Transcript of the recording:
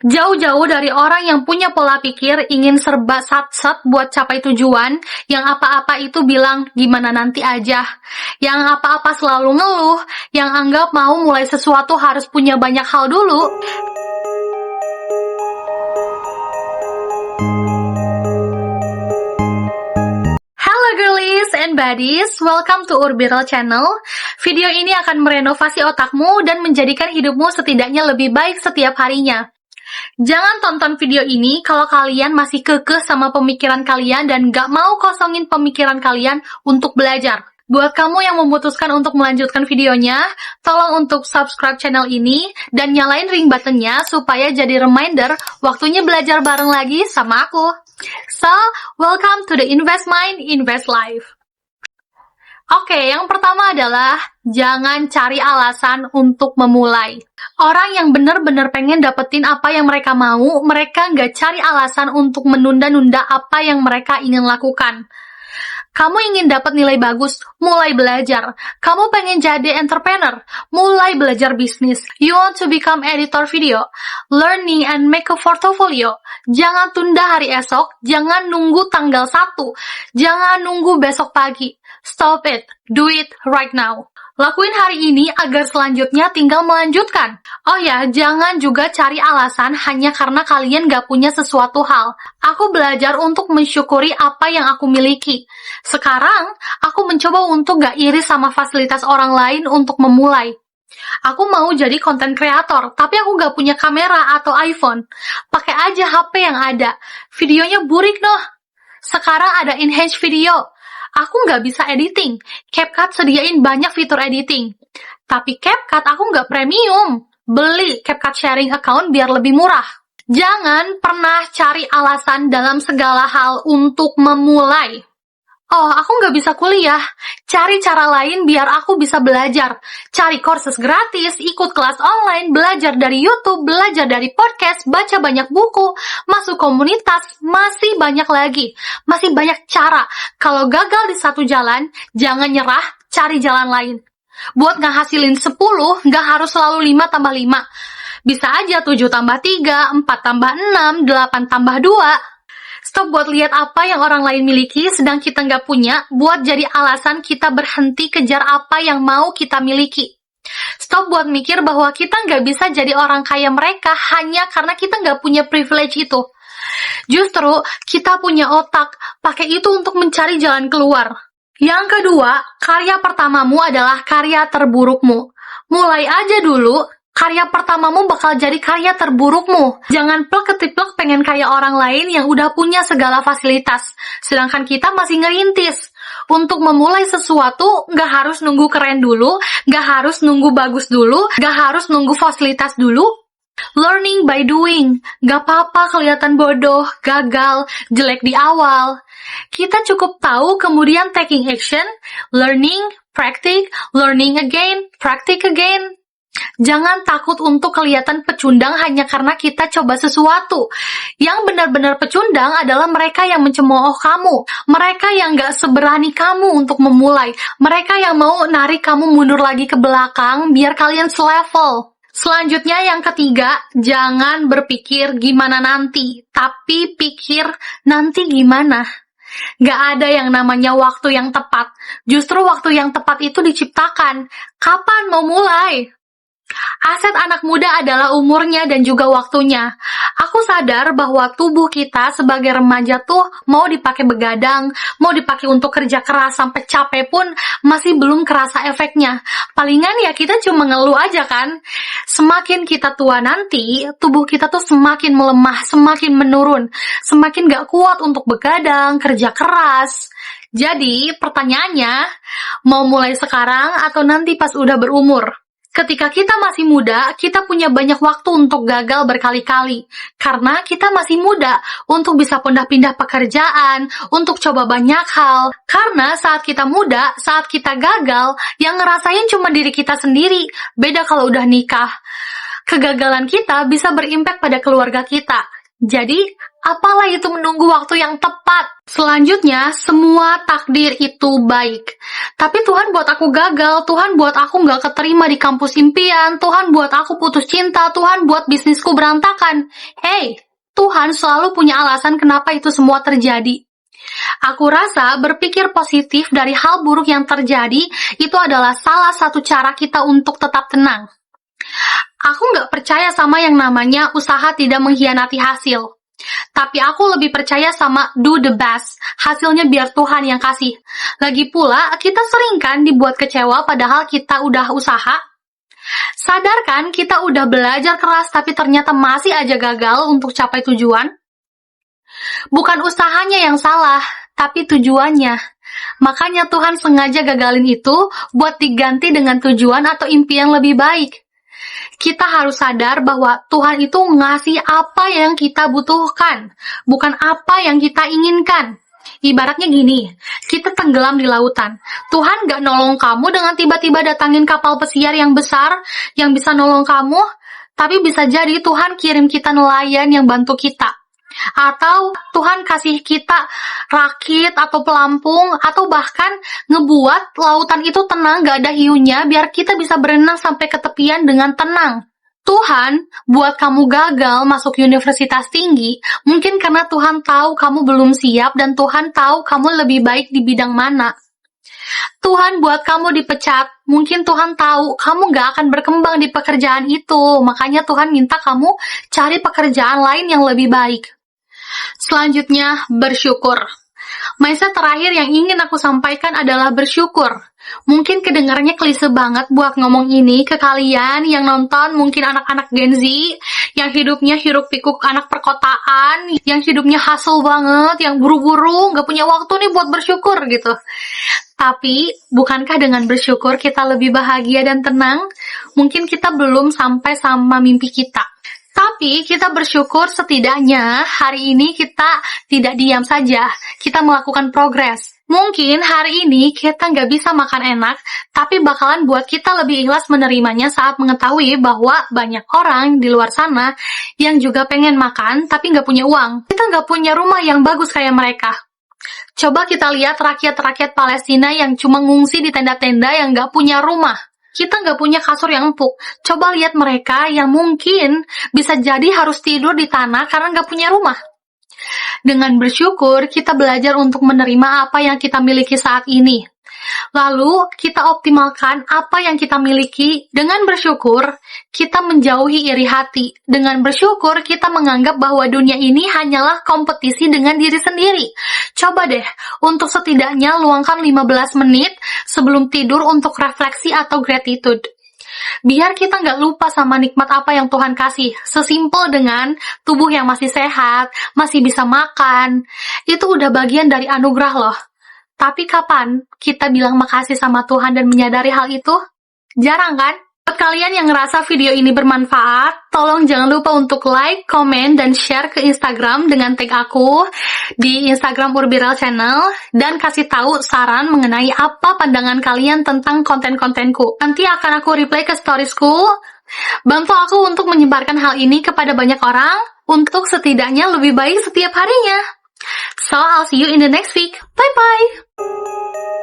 Jauh-jauh dari orang yang punya pola pikir ingin serba sat-sat buat capai tujuan, yang apa-apa itu bilang gimana nanti aja, yang apa-apa selalu ngeluh, yang anggap mau mulai sesuatu harus punya banyak hal dulu. Halo girlies and baddies, welcome to Urbiral Channel. Video ini akan merenovasi otakmu dan menjadikan hidupmu setidaknya lebih baik setiap harinya. Jangan tonton video ini kalau kalian masih kekeh sama pemikiran kalian dan gak mau kosongin pemikiran kalian untuk belajar. Buat kamu yang memutuskan untuk melanjutkan videonya, tolong untuk subscribe channel ini dan nyalain ring buttonnya supaya jadi reminder waktunya belajar bareng lagi sama aku. So, welcome to the Invest Mind, Invest Life. Oke, yang pertama adalah jangan cari alasan untuk memulai. Orang yang benar-benar pengen dapetin apa yang mereka mau, mereka nggak cari alasan untuk menunda-nunda apa yang mereka ingin lakukan. Kamu ingin dapat nilai bagus, mulai belajar. Kamu pengen jadi entrepreneur, mulai belajar bisnis. You want to become editor video, learning and make a portfolio. Jangan tunda hari esok, jangan nunggu tanggal 1, jangan nunggu besok pagi. Stop it, do it right now. Lakuin hari ini agar selanjutnya tinggal melanjutkan. Oh ya, jangan juga cari alasan hanya karena kalian gak punya sesuatu hal. Aku belajar untuk mensyukuri apa yang aku miliki. Sekarang, aku mencoba untuk gak iri sama fasilitas orang lain untuk memulai. Aku mau jadi content creator, tapi aku gak punya kamera atau iPhone. Pakai aja HP yang ada. Videonya burik noh. Sekarang ada enhanced video. Aku nggak bisa editing. CapCut sediain banyak fitur editing. Tapi CapCut aku nggak premium. Beli CapCut sharing account biar lebih murah. Jangan pernah cari alasan dalam segala hal untuk memulai. Oh, aku nggak bisa kuliah. Cari cara lain biar aku bisa belajar. Cari courses gratis, ikut kelas online, belajar dari YouTube, belajar dari podcast, baca banyak buku, masuk komunitas, masih banyak lagi. Masih banyak cara. Kalau gagal di satu jalan, jangan nyerah, cari jalan lain. Buat ngehasilin 10, nggak harus selalu 5 tambah 5. Bisa aja 7 tambah 3, 4 tambah 6, 8 tambah 2. Stop buat lihat apa yang orang lain miliki sedang kita nggak punya, buat jadi alasan kita berhenti kejar apa yang mau kita miliki. Stop buat mikir bahwa kita nggak bisa jadi orang kaya mereka hanya karena kita nggak punya privilege itu. Justru, kita punya otak, pakai itu untuk mencari jalan keluar. Yang kedua, karya pertamamu adalah karya terburukmu. Mulai aja dulu. Karya pertamamu bakal jadi karya terburukmu. Jangan plek-ketiplek pengen kayak orang lain yang udah punya segala fasilitas. Sedangkan kita masih ngerintis. Untuk memulai sesuatu, nggak harus nunggu keren dulu, nggak harus nunggu bagus dulu, nggak harus nunggu fasilitas dulu. Learning by doing. Nggak apa-apa kelihatan bodoh, gagal, jelek di awal. Kita cukup tahu kemudian taking action, learning, practice, learning again, practice again. Jangan takut untuk kelihatan pecundang hanya karena kita coba sesuatu. Yang benar-benar pecundang adalah mereka yang mencemooh kamu. Mereka yang gak seberani kamu untuk memulai. Mereka yang mau narik kamu mundur lagi ke belakang biar kalian selevel. Selanjutnya yang ketiga, jangan berpikir gimana nanti, tapi pikir nanti gimana. Gak ada yang namanya waktu yang tepat. Justru waktu yang tepat itu diciptakan. Kapan mau mulai? Aset anak muda adalah umurnya dan juga waktunya. Aku sadar bahwa tubuh kita sebagai remaja tuh mau dipakai begadang, mau dipakai untuk kerja keras sampai capek pun masih belum kerasa efeknya. Palingan ya kita cuma ngeluh aja kan. Semakin kita tua nanti, tubuh kita tuh semakin melemah, semakin menurun, semakin gak kuat untuk begadang, kerja keras. Jadi pertanyaannya, mau mulai sekarang atau nanti pas udah berumur? Ketika kita masih muda, kita punya banyak waktu untuk gagal berkali-kali. Karena kita masih muda untuk bisa pindah-pindah pekerjaan, untuk coba banyak hal. Karena saat kita muda, saat kita gagal, yang ngerasain cuma diri kita sendiri. Beda kalau udah nikah. Kegagalan kita bisa berimpact pada keluarga kita. Jadi, Apalah itu menunggu waktu yang tepat. Selanjutnya, semua takdir itu baik. Tapi Tuhan buat aku gagal, Tuhan buat aku nggak keterima di kampus impian, Tuhan buat aku putus cinta, Tuhan buat bisnisku berantakan. Hey, Tuhan selalu punya alasan kenapa itu semua terjadi. Aku rasa berpikir positif dari hal buruk yang terjadi itu adalah salah satu cara kita untuk tetap tenang. Aku nggak percaya sama yang namanya usaha tidak mengkhianati hasil. Tapi aku lebih percaya sama do the best, hasilnya biar Tuhan yang kasih. Lagi pula, kita sering kan dibuat kecewa padahal kita udah usaha. Sadarkan kita udah belajar keras tapi ternyata masih aja gagal untuk capai tujuan. Bukan usahanya yang salah, tapi tujuannya. Makanya Tuhan sengaja gagalin itu buat diganti dengan tujuan atau impian lebih baik. Kita harus sadar bahwa Tuhan itu ngasih apa yang kita butuhkan, bukan apa yang kita inginkan. Ibaratnya gini, kita tenggelam di lautan. Tuhan gak nolong kamu dengan tiba-tiba datangin kapal pesiar yang besar, yang bisa nolong kamu, tapi bisa jadi Tuhan kirim kita nelayan yang bantu kita. Atau Tuhan kasih kita rakit atau pelampung, atau bahkan ngebuat lautan itu tenang, gak ada hiunya, biar kita bisa berenang sampai ke tepian dengan tenang. Tuhan buat kamu gagal masuk universitas tinggi, mungkin karena Tuhan tahu kamu belum siap dan Tuhan tahu kamu lebih baik di bidang mana. Tuhan buat kamu dipecat, mungkin Tuhan tahu kamu gak akan berkembang di pekerjaan itu, makanya Tuhan minta kamu cari pekerjaan lain yang lebih baik. Selanjutnya, bersyukur. Mindset terakhir yang ingin aku sampaikan adalah bersyukur. Mungkin kedengarannya klise banget buat ngomong ini ke kalian yang nonton, mungkin anak-anak Gen Z, yang hidupnya hiruk-pikuk anak perkotaan, yang hidupnya hustle banget, yang buru-buru, gak punya waktu nih buat bersyukur gitu. Tapi, bukankah dengan bersyukur kita lebih bahagia dan tenang? Mungkin kita belum sampai sama mimpi kita. Tapi kita bersyukur setidaknya hari ini kita tidak diam saja, kita melakukan progres. Mungkin hari ini kita nggak bisa makan enak, tapi bakalan buat kita lebih ikhlas menerimanya saat mengetahui bahwa banyak orang di luar sana yang juga pengen makan tapi nggak punya uang. Kita nggak punya rumah yang bagus kayak mereka. Coba kita lihat rakyat-rakyat Palestina yang cuma ngungsi di tenda-tenda yang nggak punya rumah. Kita nggak punya kasur yang empuk. Coba lihat mereka yang mungkin bisa jadi harus tidur di tanah karena nggak punya rumah. Dengan bersyukur, kita belajar untuk menerima apa yang kita miliki saat ini. Lalu, kita optimalkan apa yang kita miliki. Dengan bersyukur, kita menjauhi iri hati. Dengan bersyukur, kita menganggap bahwa dunia ini hanyalah kompetisi dengan diri sendiri. Coba deh, untuk setidaknya luangkan 15 menit sebelum tidur untuk refleksi atau gratitude. Biar kita nggak lupa sama nikmat apa yang Tuhan kasih. Sesimpel dengan tubuh yang masih sehat, masih bisa makan. Itu udah bagian dari anugerah loh. Tapi kapan kita bilang makasih sama Tuhan dan menyadari hal itu? Jarang kan? Buat kalian yang ngerasa video ini bermanfaat, tolong jangan lupa untuk like, komen, dan share ke Instagram dengan tag aku di Instagram Urbiral Channel dan kasih tahu saran mengenai apa pandangan kalian tentang konten-kontenku. Nanti akan aku reply ke storiesku. Bantu aku untuk menyebarkan hal ini kepada banyak orang untuk setidaknya lebih baik setiap harinya. So, I'll see you in the next week. Bye-bye!